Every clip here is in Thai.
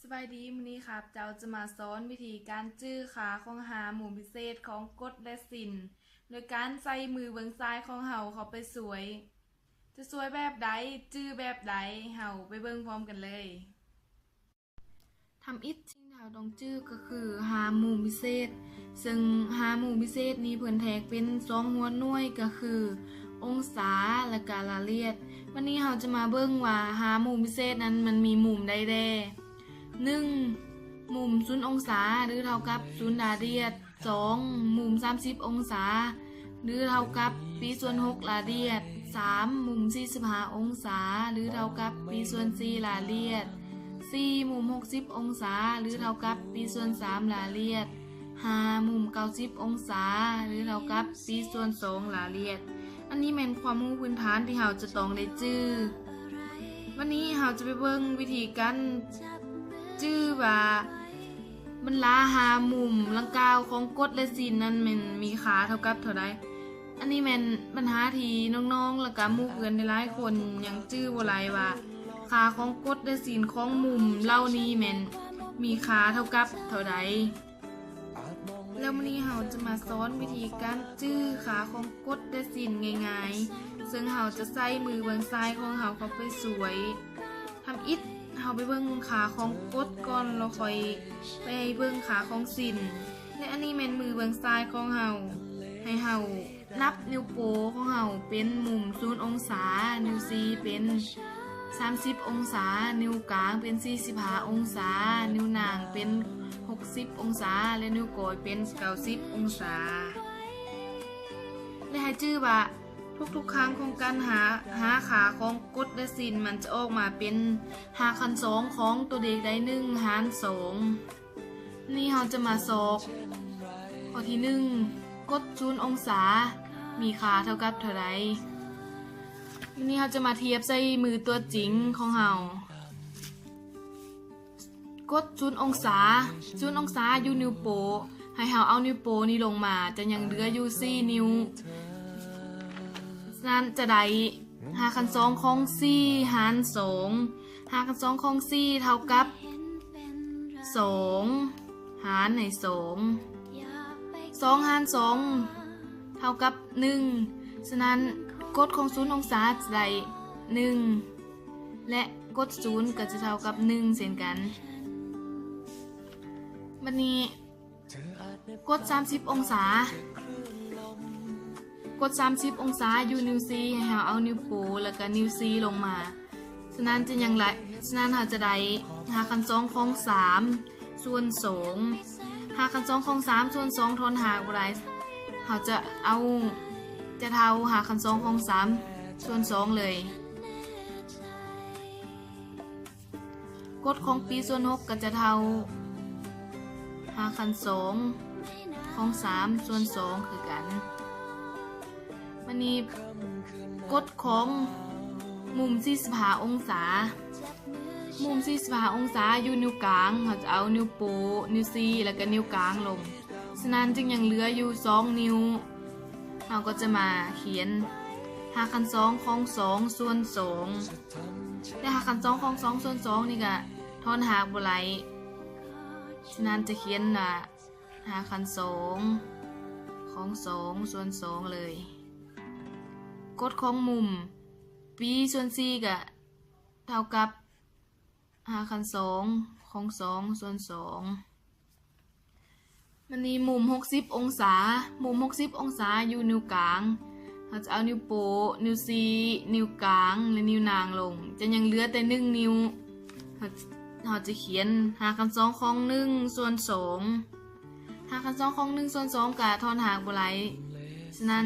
สบายดีมื้อนี้ครับเจ้าจะมาสอนวิธีการจื้อขาของหาหมู่พิเศษของกฎและศิลป์โดยการใส่มือเบื้องซ้ายของเฮาเข้าไปสวยจะสวยแบบใดจื้อแบบใดเฮาไปเบิ่งพร้อมกันเลยทำอิฐสิ่งที่เฮาต้องจื้อก็คือหาหมู่พิเศษซึ่งหาหมู่พิเศษนี้เพิ่นแทกเป็น2หัวหน่วยก็คือองศาและก็รายละเอียดวันนี้เฮาจะมาเบิ่งว่าหาหมู่พิเศษนั้นมันมีมุมใดแด่1. มุม0องศาหรือเท่ากับ0รายละเอียด 2. มุม30องศาหรือเท่ากับปีส่วน6รายละเอียด 3. มุม45องศาหรือเท่ากับปีส่วน4รายละเอียด 4. มุม60องศาหรือเท่ากับปีส่วน3รายละเอียด 5. มุม90องศาหรือเท่ากับปีส่วน2รายละเอียดอันนี้เป็นความรู้พื้นฐานที่เราจะต้องได้จื้อวันนี้เราจะไปเบิ่งวิธีการจื้อว่ามันลาหามุมลังกาวของกฎและศิลป์นั้นมันมีค่าเท่ากับเท่าใดอันนี้แม่นปัญหาที่น้องๆแล้วก็หมู่เพื่อนหลายๆคนยังจื้อบ่ไหลว่าค่าของกฎและศิลป์ของมุมเหล่านี้แม่นมีค่าเท่ากับเท่าใดแล้ววันนี้เราจะมาสอนวิธีการจื้อขาของกฎและศิลป์ง่ายๆซึ่งเราจะใส่มือเบื้องซ้ายของเราเข้าไปสวยทำอิฐเฮาไปเบิ่งขาของกฎก่อนแล้วค่อยไปเบิ่งขาของศิลป์และอันนี้แม่นมือเบื้องซ้ายของเฮาให้เฮานับนิ้วโป้ของเฮาเป็นมุม0องศานิ้ว4เป็น30องศานิ้วกลางเป็น45องศานิ้วนางเป็น60องศาและนิ้วก้อยเป็น90องศาและให้จื้อว่าทุกๆครั้งของการหาขาของกฎและศิลป์มันจะออกมาเป็นหาคัน2ของตัวเด็กได้1หาร2นี่เราจะมาสอบข้อที่1กฎ0องศามีค่าเท่ากับเท่าใดนี่เราจะมาเทียบใส่มือตัวจริงของเรากฎ0องศา0องศาอยู่นิ้วโป้ให้เราเอานิ้วโป้นี้ลงมาจะยังเหลืออยู่4นิ้วนั้นจะได้หาคัน2ของ4หาร2หาคัน2ของ4เท่ากับ2หารใน2 2หาร2เท่ากับ1ฉะนั้นกฎของ0องศาจะได้1และกฎ0ก็จะเท่ากับ1เช่นกันวันนี้กฎ30องศากด30องศาอยู่นิ้ว4ให้เราเอานิ้วโป้แล้วก็นิ้ว4ลงมาฉะนั้นจะยังไรฉะนั้นเราจะได้หาคัน2ของ3ส่วน2หาคัน2ของ3ส่วน2ทอนหากบ่ได้เราจะเอาจะเท่าหาคัน2ของ3ส่วน2เลยกฎของปีส่วน6ก็จะเท่าหาคัน2ของ3ส่วน2คือกันวันนี้กฎของมุม45องศามุม45องศาอยู่นิ้วกลางเราจะเอานิ้วโป้นิ้ว4แล้วก็นิ้วกลางลงฉะนั้นจึงยังเหลืออยู่2นิ้วเราก็จะมาเขียนหาคัน2ของ2ส่วน2และหาคัน2ของ2ส่วน2นี่ก็ทอนหากบ่ไหลฉะนั้นจะเขียนว่าหาคัน2ของ2ส่วน2เลยกฎของมุมปีส่วน4ก็เท่ากับหาคัน2ของ2ส่วน2มันนี้มุม60องศามุม60องศาอยู่นิ้วกลางเราจะเอานิ้วโป้นิ้ว4นิ้วกลางและนิ้วนางลงจะยังเหลือแต่1นิ้วเราจะเขียนหาคัน2ของ1ส่วน2หาคัน2ของ1ส่วน2ก็ทอนหากบ่ไหลฉะนั้น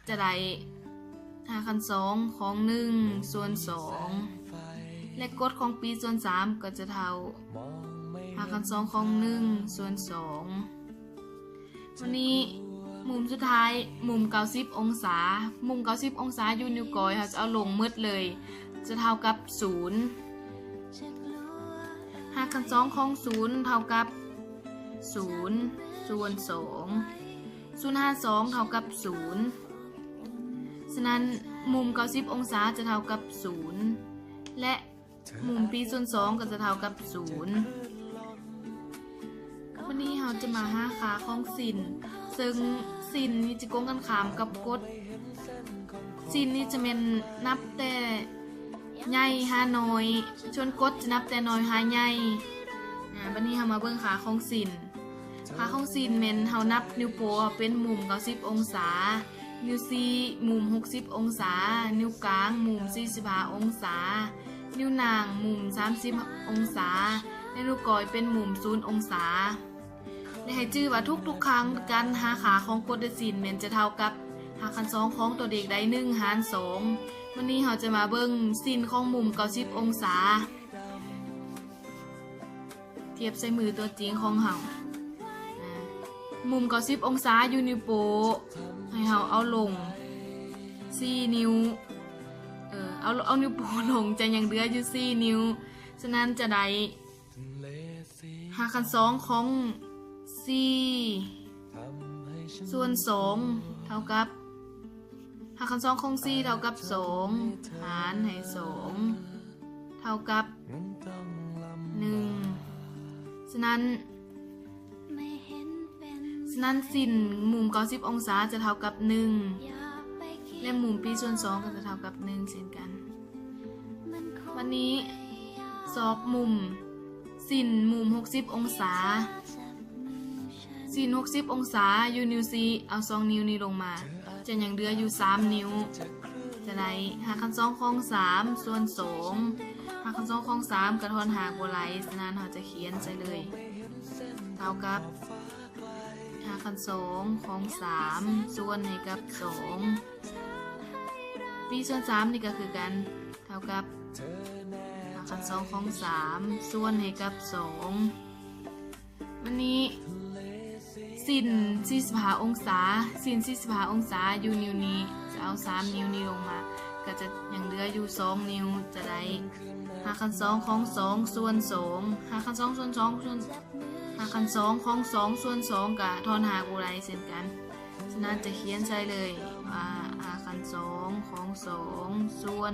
จะได้หาคัน2ของ1ส่วน2และกฎของปีส่วน3ก็จะเท่าหาคัน2ของ1ส่วน2วันนี้มุมสุดท้ายมุม90องศามุม90องศาอยู่นิ้วก้อยเราจะเอาลงมืดเลยจะเท่ากับ0หาคัน2ของ0เท่ากับ0ส่วน2 0หาร2เท่ากับ0ฉะนั้นมุม90องศาจะเท่ากับ0และมุมปีส่วน2ก็จะเท่ากับ0 วันนี้เราจะมาหาค่าของสินซึ่งสินนี่จะโกงกันขามกับกฎสินนี่จะเป็นนับแต่ใหญ่หาน้อยชนกฎจะนับแต่น้อยหาใหญ่วันนี้เรามาเบิ่งค่าของสินค่าของสินเมนเฮานับนิ้วโป้เป็นมุม90องศานิ้วซีมุม60องศานิ้วกลางมุม45องศานิ้วนางมุม30องศาและนิ้วก้อยเป็นมุม0องศาและให้จื้อว่าทุกครั้งการหาค่าของกฎสินเมนจะเท่ากับหาคัน2ของตัวเด็กได้1หาร2วันนี้เราจะมาเบิ่งสินของมุม90องศาเทียบใส่มือตัวจริงของเฮามุม90องศาอยู่นิ้วโป้ให้เฮาเอาลง4นิ้วเอานิ้วโป้ลงจะยังเหลืออยู่4นิ้วฉะนั้นจะได้หาคัน2ของ4ส่วน2เท่ากับหาคัน2ของ4เท่ากับ2หารให้2เท่ากับ1ฉะนั้นสินมุม90องศาจะเท่ากับ1และมุมปีส่วน2ก็จะเท่ากับ1เช่นกันวันนี้ซอกมุมสินมุม60องศาสิน60องศาอยู่นิ้วซีเอา2นิ้วนี้ลงมาจะยังเหลืออยู่3นิ้วจะได้หาคัน2ของ3ส่วน2หาคัน2ของ3กระทอนหากบ่ไหลฉะนั้นเราจะเขียนใส่เลยเท่ากับหาคัน2ของ3ส่วนให้กับ2ปีส่วน3นี่ก็คือกันเท่ากับหาคัน2ของ3ส่วนให้กับ2วันนี้สิน45องศาสิน45องศาอยู่นิ้วนี้จะเอา3นิ้วนี้ลงมาก็จะยังเหลืออยู่2นิ้วจะได้หาคัน2ของ2ส่วน2หาคัน2ส่วน2ส่วนหาคัน2ของ2ส่วน2กับทอนหากบ่ไหลเช่นกันฉะนั้นจะเขียนใส่เลยว่าหาคัน2ของ2ส่วน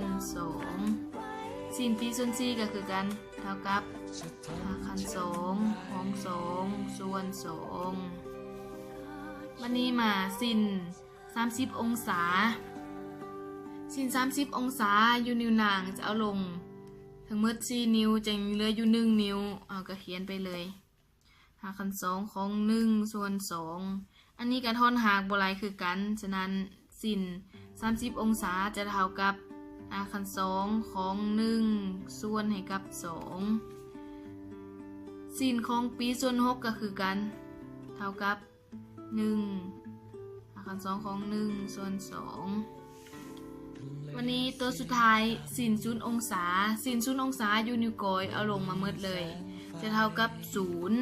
2สินปีส่วน4ก็คือกันเท่ากับหาคัน2ของ2ส่วน2วันนี้มาสิน30องศาสิน30องศาอยู่นิ้วนางจะเอาลงทั้งหมด4นิ้วจะเหลืออยู่1นิ้วเอาก็เขียนไปเลยหาคัน2ของ1ส่วน2อันนี้ก็ทอนหากบ่ไหลคือกันฉะนั้นสิน30องศาจะเท่ากับหาคัน2ของ1ส่วนให้กับ2สินของปีส่วน6ก็คือกันเท่ากับ1หาคัน2ของ1ส่วน2วันนี้ตัวสุดท้ายสิน0องศาสิน0องศาอยู่นิ้วก้อยเอาลงมาหมดเลยจะเท่ากับ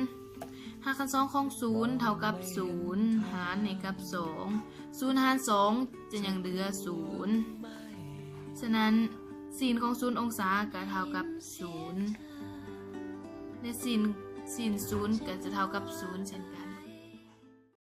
0หาคัน2ของ0เท่ากับ0หารให้กับ2 0หาร2จะยังเหลือ0ฉะนั้นสินของ0องศาก็เท่ากับ0และสิน0ก็จะเท่ากับ0เช่นกัน